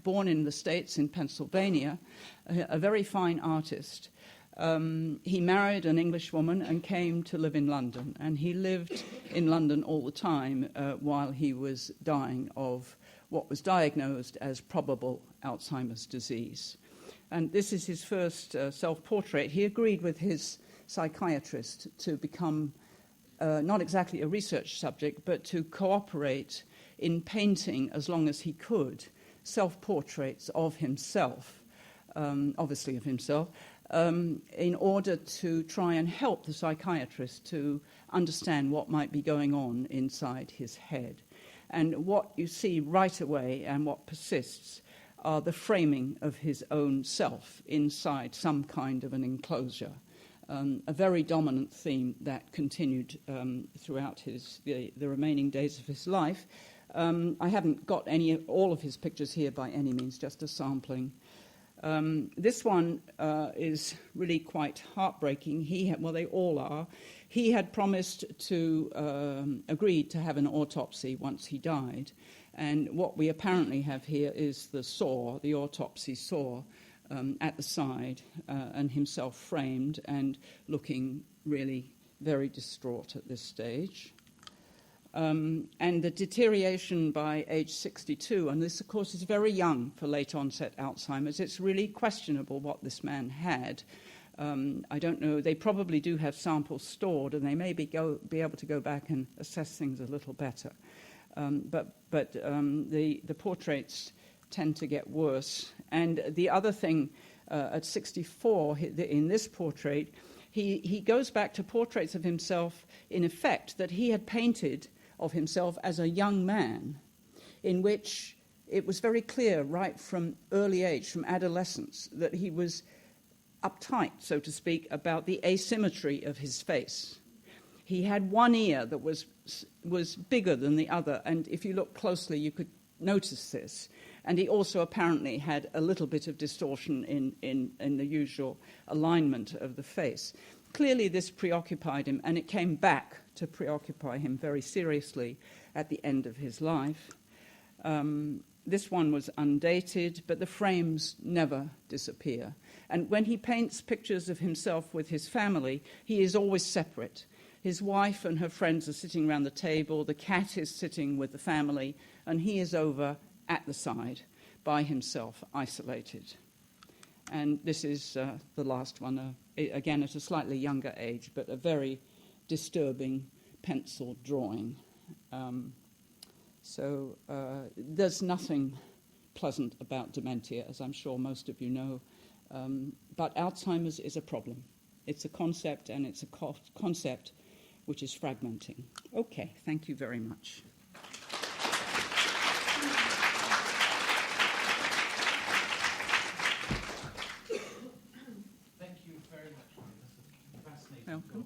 born in the States in Pennsylvania, a very fine artist. He married an English woman and came to live in London, and he lived in London all the time while he was dying of what was diagnosed as probable Alzheimer's disease. And this is his first self-portrait. He agreed with his psychiatrist to become not exactly a research subject, but to cooperate in painting, as long as he could, self-portraits of himself, obviously of himself, in order to try and help the psychiatrist to understand what might be going on inside his head. And what you see right away and what persists are the framing of his own self inside some kind of an enclosure. A very dominant theme that continued throughout the remaining days of his life. I haven't got all of his pictures here by any means, just a sampling. This one is really quite heartbreaking. They all are. He had promised to agree to have an autopsy once he died. And what we apparently have here is the autopsy saw, at the side, and himself framed and looking really very distraught at this stage. And the deterioration by age 62, and this, of course, is very young for late-onset Alzheimer's. It's really questionable what this man had. I don't know. They probably do have samples stored, and they may be able to go back and assess things a little better. But the portraits tend to get worse. And the other thing at 64, in this portrait, he goes back to portraits of himself, in effect, that he had painted of himself as a young man, in which it was very clear right from early age, from adolescence, that he was uptight, so to speak, about the asymmetry of his face. He had one ear that was bigger than the other, and if you look closely, you could notice this. And he also apparently had a little bit of distortion in the usual alignment of the face. Clearly, this preoccupied him, and it came back to preoccupy him very seriously at the end of his life. This one was undated, but the frames never disappear. And when he paints pictures of himself with his family, he is always separate. His wife and her friends are sitting around the table, the cat is sitting with the family, and he is over at the side by himself, isolated. And this is the last one, again at a slightly younger age, but a very disturbing pencil drawing. So there's nothing pleasant about dementia, as I'm sure most of you know, but Alzheimer's is a problem. It's a concept, and it's a concept which is fragmenting. Okay, thank you very much. Thank you very much. This is fascinating. Welcome.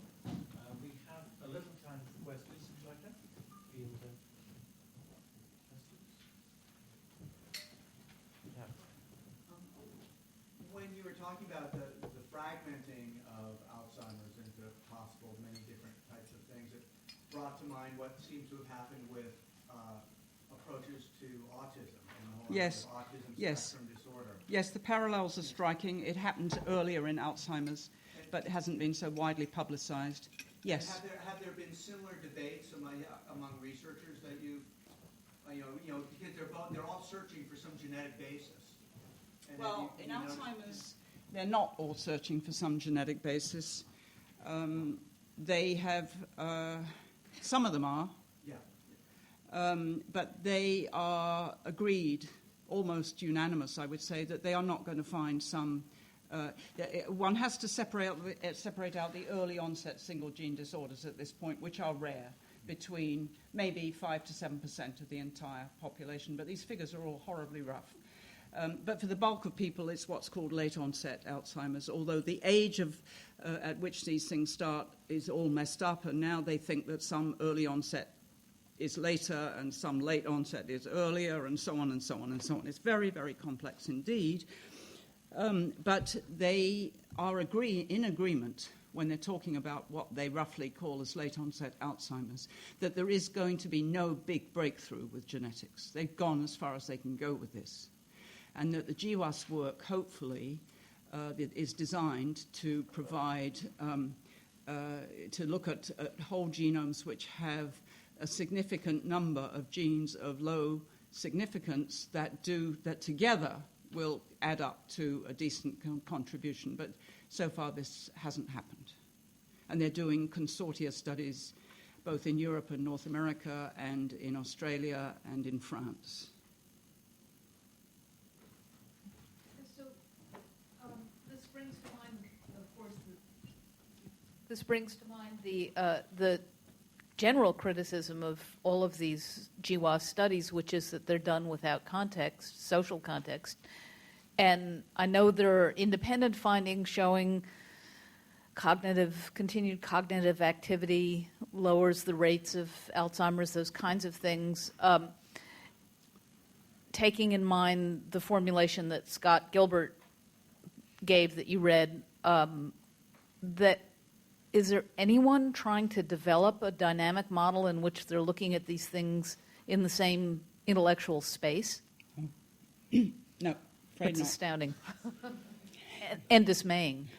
We have a little time for questions. Would you like that? Field questions? Yeah. When you were talking about the fragmenting of Alzheimer's into possible many different types of things, it brought to mind what seems to have happened with approaches to autism and the whole Yes. autism Yes. spectrum disorder. Yes, the parallels are striking. It happened earlier in Alzheimer's, but hasn't been so widely publicized. Yes. Have there been similar debates among researchers that you've, because they're all searching for some genetic basis? And Well, in Alzheimer's, they're not all searching for some genetic basis. They have, some of them are, but they are agreed, almost unanimous, I would say, that they are not going to find some. One has to separate out the early onset single gene disorders at this point, which are rare, between maybe 5 to 7% of the entire population. But these figures are all horribly rough. But for the bulk of people, it's what's called late onset Alzheimer's, although the age of at which these things start is all messed up, and now they think that some early onset is later and some late onset is earlier, and so on and so on and so on. It's very, very complex indeed. But they are in agreement when they're talking about what they roughly call as late onset Alzheimer's, that there is going to be no big breakthrough with genetics. They've gone as far as they can go with this. And that the GWAS work, hopefully, is designed to provide, to look at whole genomes which have a significant number of genes of low significance that together will add up to a decent contribution. But so far this hasn't happened. And they're doing consortia studies both in Europe and North America and in Australia and in France. This brings to mind the general criticism of all of these GWAS studies, which is that they're done without context, social context. And I know there are independent findings showing continued cognitive activity lowers the rates of Alzheimer's, those kinds of things. Taking in mind the formulation that Scott Gilbert gave that you read, is there anyone trying to develop a dynamic model in which they're looking at these things in the same intellectual space? No, afraid It's not. astounding and dismaying.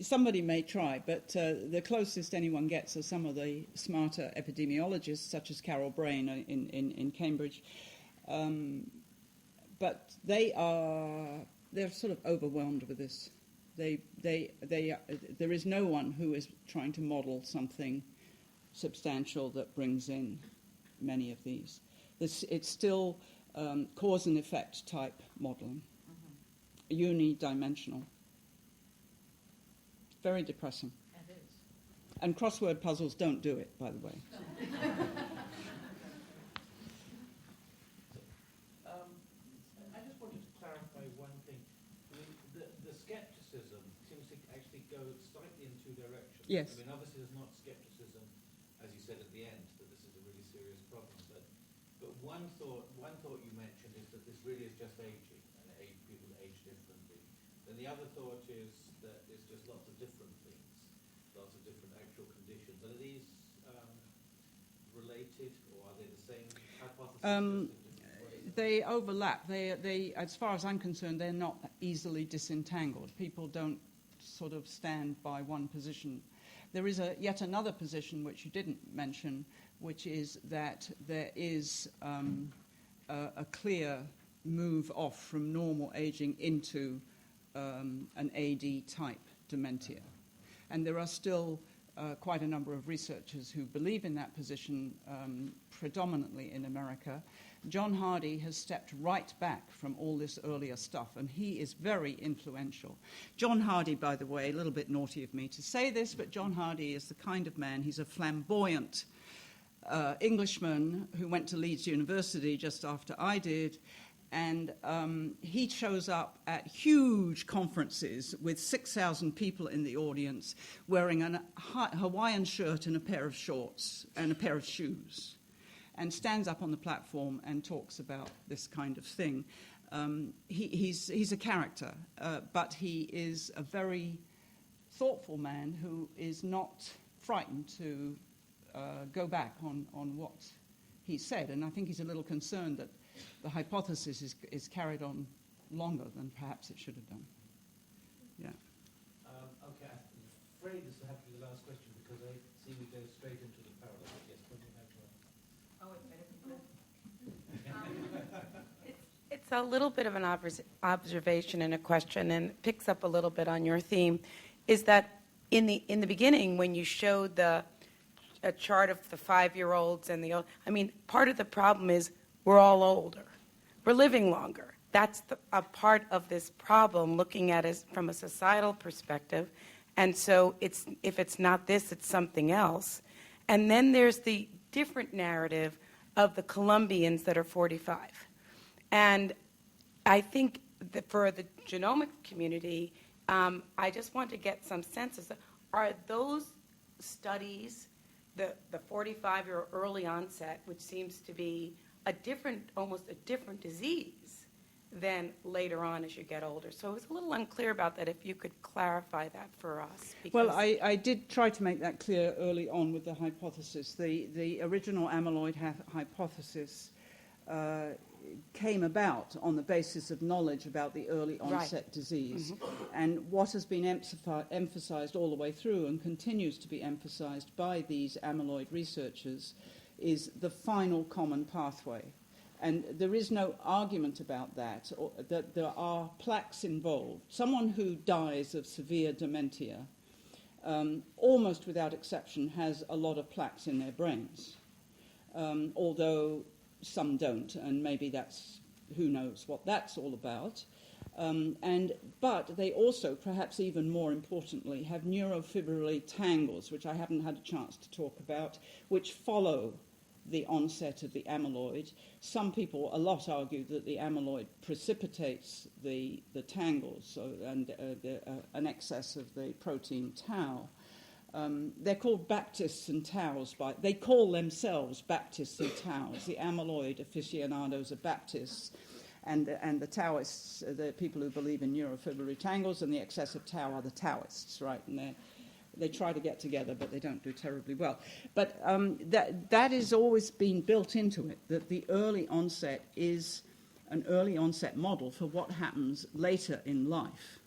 Somebody may try, but the closest anyone gets are some of the smarter epidemiologists, such as Carol Brain in Cambridge. But they're sort of overwhelmed with this. There is no one who is trying to model something substantial that brings in many of these. It's still cause and effect type modeling. unidimensional. Very depressing. It is. And crossword puzzles don't do it, by the way. I just wanted to clarify one thing. I mean, the skepticism seems to actually go slightly in two directions. Yes. I mean, obviously there's not skepticism, as you said at the end, that this is a really serious problem. But one thought you mentioned is that this really is just aging, and people age differently. Then the other thought is that it's just lots of different things, lots of different actual conditions. Are these related, or are they the same hypothesis? They overlap. They, as far as I'm concerned, they're not easily disentangled. People don't sort of stand by one position. There is yet another position which you didn't mention, which is that there is a clear move off from normal aging into an AD-type dementia. And there are still quite a number of researchers who believe in that position, predominantly in America. John Hardy has stepped right back from all this earlier stuff, and he is very influential. John Hardy, by the way, a little bit naughty of me to say this, but John Hardy is the kind of man, he's a flamboyant Englishman who went to Leeds University just after I did, and he shows up at huge conferences with 6,000 people in the audience wearing a Hawaiian shirt and a pair of shorts and a pair of shoes, and stands up on the platform and talks about this kind of thing. He's a character, but he is a very thoughtful man who is not frightened to go back on what he said. And I think he's a little concerned that the hypothesis is carried on longer than perhaps it should have done. Yeah. Okay, I'm afraid this will have to be the last question because I see we go straight into the parallel. Yes, what do you have to ask? It's a little bit of an observation and a question, and picks up a little bit on your theme, is that in the beginning when you showed a chart of the 5-year-olds and the old, I mean, part of the problem is we're all older. We're living longer. That's a part of this problem, looking at it from a societal perspective. And so if it's not this, it's something else. And then there's the different narrative of the Colombians that are 45. And I think that for the genomic community, I just want to get some sense of, are those studies, the 45-year early onset, which seems to be almost a different disease than later on as you get older. So it was a little unclear about that, if you could clarify that for us. Well, I did try to make that clear early on with the hypothesis. The original amyloid hypothesis came about on the basis of knowledge about the early onset disease. Mm-hmm. And what has been emphasized all the way through and continues to be emphasized by these amyloid researchers is the final common pathway. And there is no argument about that, or that there are plaques involved. Someone who dies of severe dementia, almost without exception, has a lot of plaques in their brains, although some don't, and maybe that's, who knows what that's all about. But they also, perhaps even more importantly, have neurofibrillary tangles, which I haven't had a chance to talk about, which follow the onset of the amyloid. Some people, a lot, argue that the amyloid precipitates the tangles and an excess of the protein tau. They're called Baptists and taus. They call themselves Baptists and taus. The amyloid aficionados are Baptists, and the Taoists, the people who believe in neurofibrillary tangles, and the excessive tau are the Taoists, right? And they try to get together, but they don't do terribly well. But that has always been built into it, that the early onset is an early onset model for what happens later in life.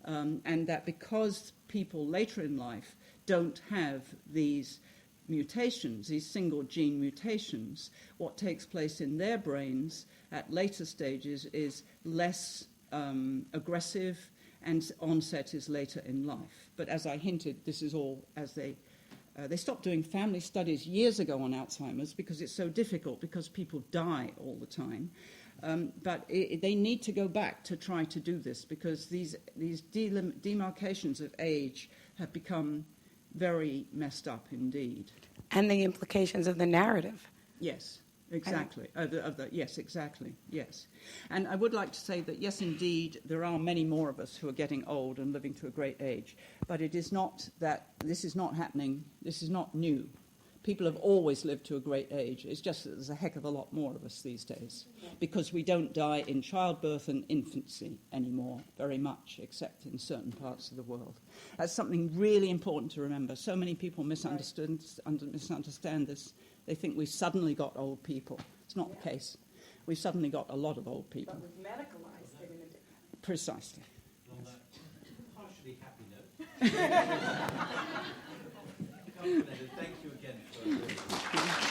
And that because people later in life don't have these mutations, these single gene mutations, what takes place in their brains at later stages is less aggressive, and onset is later in life. But as I hinted, this is all as they stopped doing family studies years ago on Alzheimer's because it's so difficult, because people die all the time. But they need to go back to try to do this, because these demarcations of age have become very messed up indeed. And the implications of the narrative. Yes, exactly. Yes, exactly. Yes. And I would like to say that, yes, indeed, there are many more of us who are getting old and living to a great age. But it is not that this is not happening. This is not new. People have always lived to a great age. It's just that there's a heck of a lot more of us these days, because we don't die in childbirth and infancy anymore very much, except in certain parts of the world. That's something really important to remember. So many people misunderstand this. They think we've suddenly got old people. It's not the case. We've suddenly got a lot of old people. But we've medicalized it in a different... Precisely. On that partially happy note. Thank you again for